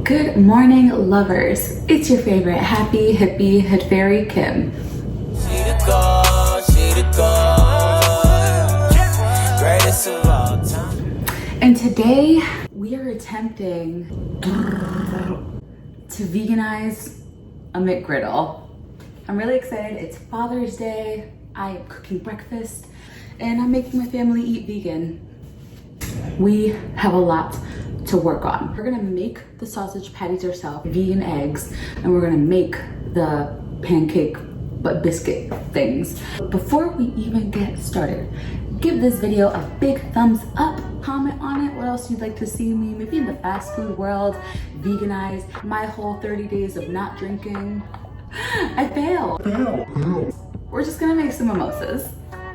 Good morning, lovers. It's your favorite happy, hippie, head fairy, Kim. And today we are attempting to veganize a McGriddle. I'm really excited. It's Father's Day. I am cooking breakfast and I'm making my family eat vegan. We have a lot to work on. We're gonna make the sausage patties ourselves, vegan eggs, and we're gonna make the pancake but biscuit things. But before we even get started, give this video a big thumbs up, comment on it what else you'd like to see me, maybe in the fast food world, veganize, my whole 30 days of not drinking. I failed. We're just gonna make some mimosas.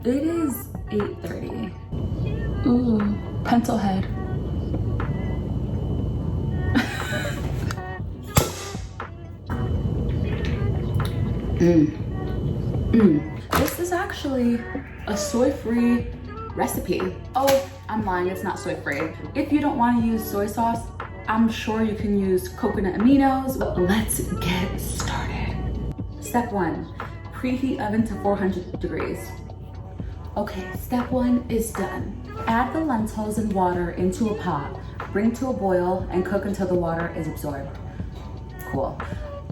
It is 8:30. Ooh, pencil head. This is actually a soy-free recipe. Oh, I'm lying, it's not soy-free. If you don't want to use soy sauce, I'm sure you can use coconut aminos, but let's get started. Step 1, preheat oven to 400 degrees. Okay, step 1 is done. Add the lentils and water into a pot, bring to a boil, and cook until the water is absorbed. Cool.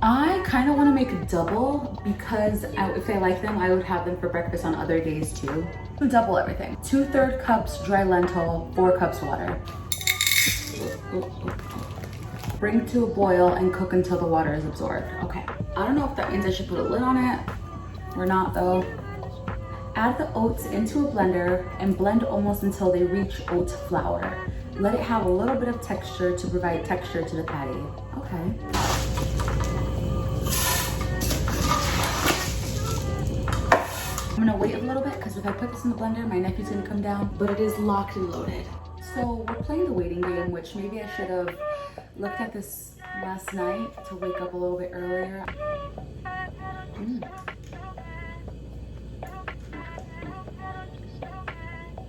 I kind of want to make a double because if I like them, I would have them for breakfast on other days too. Double everything. 2/3 cups dry lentil, 4 cups water. Bring to a boil and cook until the water is absorbed. Okay. I don't know if that means I should put a lid on it or not though. Add the oats into a blender and blend almost until they reach oat flour. Let it have a little bit of texture to provide texture to the patty. Okay. I'm gonna wait a little bit because if I put this in the blender, my nephew's gonna come down, but it is locked and loaded. So we're playing the waiting game, which maybe I should have looked at this last night to wake up a little bit earlier.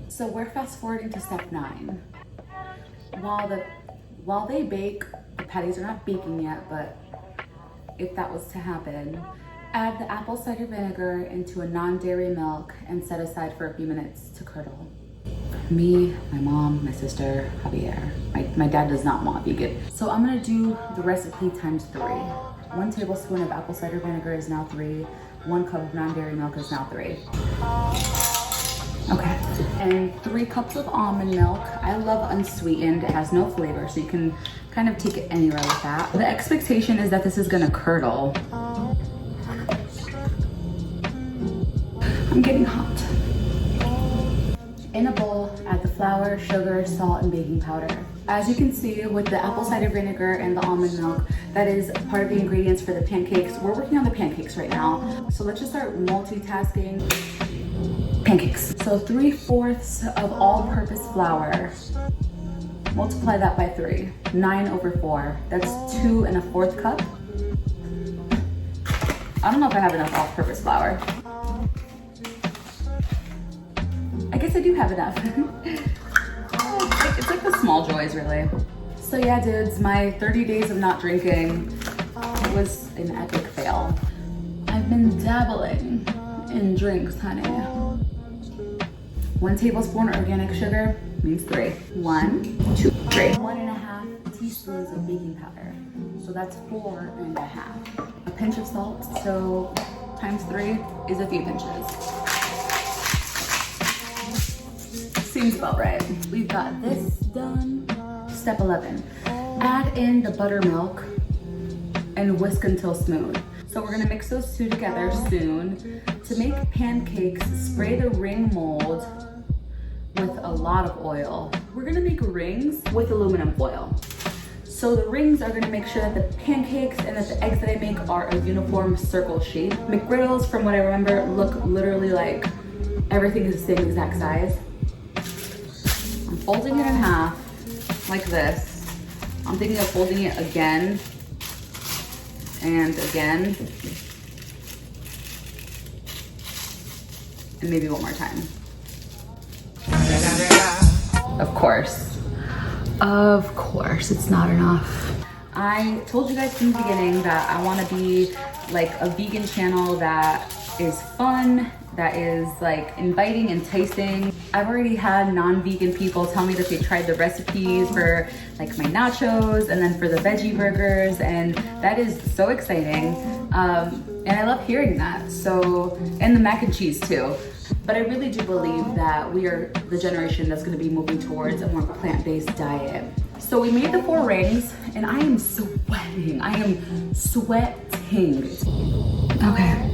So we're fast forwarding to step 9. While they bake, the patties are not baking yet, but if that was to happen, add the apple cider vinegar into a non-dairy milk and set aside for a few minutes to curdle. Me, my mom, my sister, Javier. My dad does not want vegan. So I'm gonna do the recipe times 3. 1 tablespoon of apple cider vinegar is now 3. 1 cup of non-dairy milk is now 3. Okay, and 3 cups of almond milk. I love unsweetened, it has no flavor, so you can kind of take it anywhere with that. The expectation is that this is gonna curdle. I'm getting hot. In a bowl, add the flour, sugar, salt, and baking powder. As you can see with the apple cider vinegar and the almond milk, that is part of the ingredients for the pancakes. We're working on the pancakes right now. So let's just start multitasking. Pancakes. So 3/4 of all-purpose flour. Multiply that by 3. 9/4. That's 2 1/4 cup. I don't know if I have enough all-purpose flour. I guess I do have enough. It's like the small joys, really. So yeah, dudes, my 30 days of not drinking was an epic fail. I've been dabbling in drinks, honey. 1 tablespoon organic sugar means 3. 1, 2, 3. 1.5 teaspoons of baking powder. So that's 4.5. A pinch of salt, so times 3 is a few pinches. Seems about right. We've got this done. Step 11, add in the buttermilk and whisk until smooth. So we're gonna mix those 2 together soon. To make pancakes, spray the ring mold with a lot of oil. We're gonna make rings with aluminum foil. So the rings are gonna make sure that the pancakes and that the eggs that I make are a uniform circle shape. McGriddles, from what I remember, look literally like everything is the same exact size. I'm folding it in half like this. I'm thinking of folding it again and again. And maybe one more time. Of course, it's not enough. I told you guys from the beginning that I want to be like a vegan channel that is fun, that is like inviting, enticing. I've already had non-vegan people tell me that they tried the recipes for like my nachos and then for the veggie burgers, and that is so exciting. And I love hearing that. So, and the mac and cheese too. But I really do believe that we are the generation that's gonna be moving towards a more plant-based diet. So we made the 4 rings and I am sweating. I am sweating. Okay.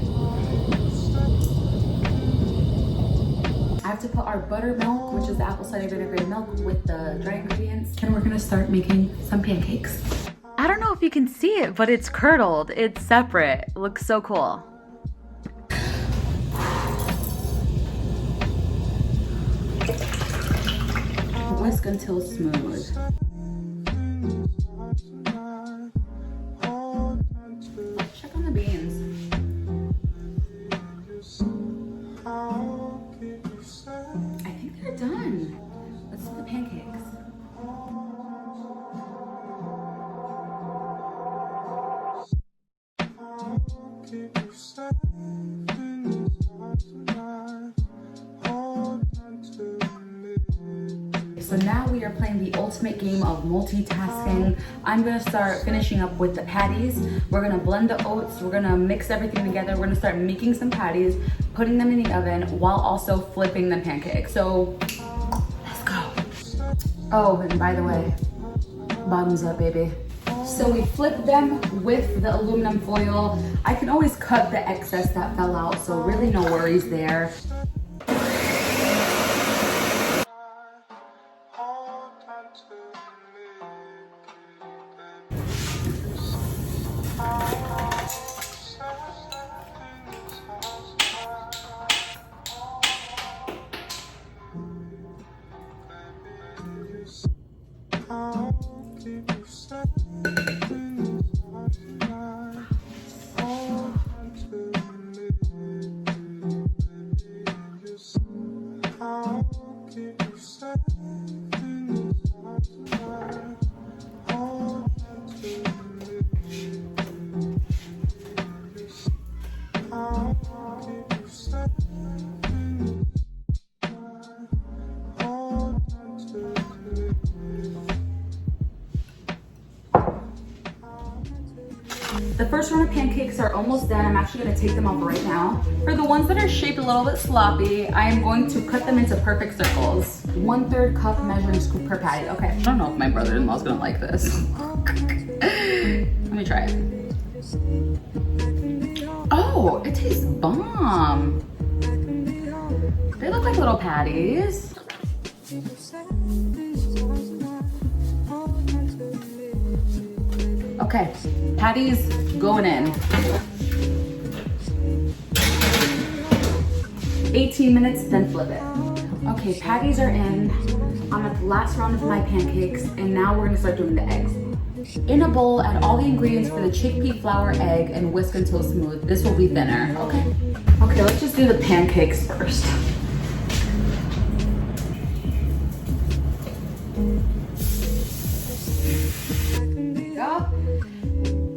I have to put our buttermilk, which is the apple cider vinegar milk, with the dry ingredients. And we're gonna start making some pancakes. I don't know if you can see it, but it's curdled. It's separate. It looks so cool. Whisk until smooth. Check on the beans. I think they're done. Let's do the pancakes. So now we are playing the ultimate game of multitasking. I'm gonna start finishing up with the patties. We're gonna blend the oats. We're gonna mix everything together. We're gonna start making some patties, putting them in the oven while also flipping the pancakes. So let's go. Oh, and by the way, bottoms up, baby. So we flip them with the aluminum foil. I can always cut the excess that fell out, so really no worries there. The first round of pancakes are almost done. I'm actually gonna take them off right now. For the ones that are shaped a little bit sloppy, I am going to cut them into perfect circles. 1/3 cup measuring scoop per patty. Okay, I don't know if my brother-in-law's gonna like this. Let me try it. Oh, it tastes bomb. They look like little patties. Okay, patties going in. 18 minutes, then flip it. Okay, patties are in. I'm at the last round of my pancakes, and now we're gonna start doing the eggs. In a bowl, add all the ingredients for the chickpea flour, egg, and whisk until smooth. This will be thinner, okay? Okay, let's just do the pancakes first. Go.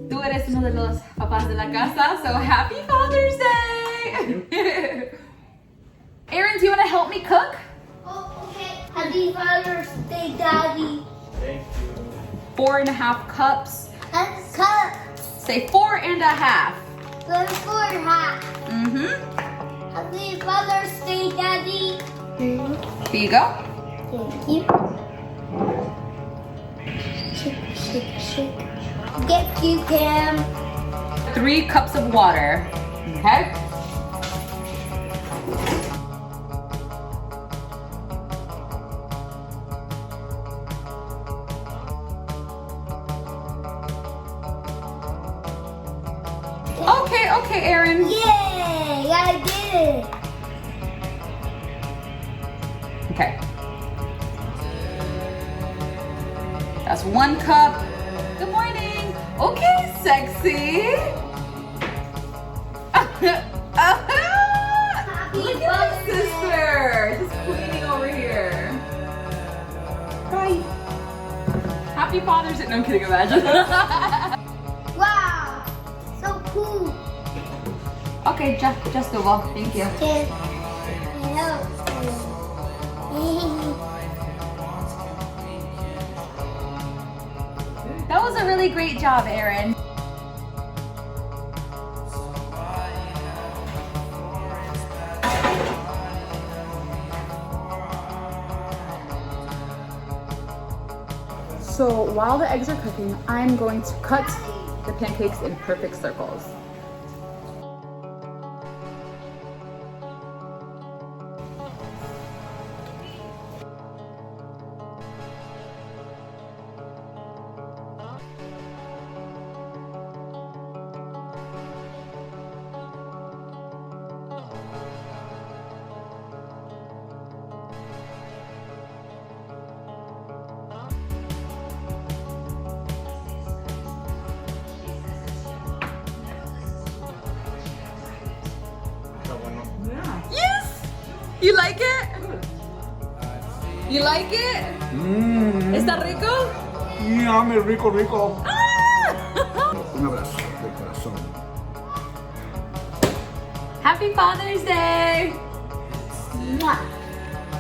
Tú eres uno de los papás de la casa, so happy Father's Day! Aaron, do you want to help me cook? Oh, okay. Happy Father's Day, Daddy. Thank you. 4.5 cups. Let's cut. Say 4.5. Let's pour half. Mm-hmm. Happy Father's Day, Daddy. Here you go. Thank you. Shake, shake, shake. Get you, Cam. 3 cups of water. Okay? Okay, Aaron. Yay! I did it. Okay. That's 1 cup. Good morning. Okay, sexy. Happy Look at my Father's Day. sister. Just cleaning over here. Bye. Happy Happy Father's Day. No, I'm kidding, imagine. Wow, so cool. Okay, just over. Thank you. Just help. That was a really great job, Erin. So while the eggs are cooking, I'm going to cut the pancakes in perfect circles. Yes! You like it? You like it? ¿Está rico? Yummy, rico, rico. Ah! Un abrazo de corazón. Happy Father's Day! Mwah.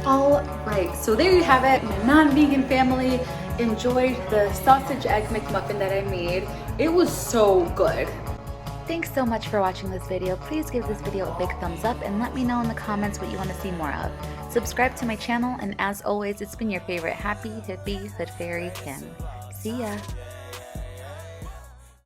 All right, so there you have it. My non-vegan family enjoyed the sausage egg McMuffin that I made. It was so good. Thanks so much for watching this video. Please give this video a big thumbs up and let me know in the comments what you want to see more of. Subscribe to my channel, and as always, it's been your favorite happy, hippie, hood fairy, Kim. See ya!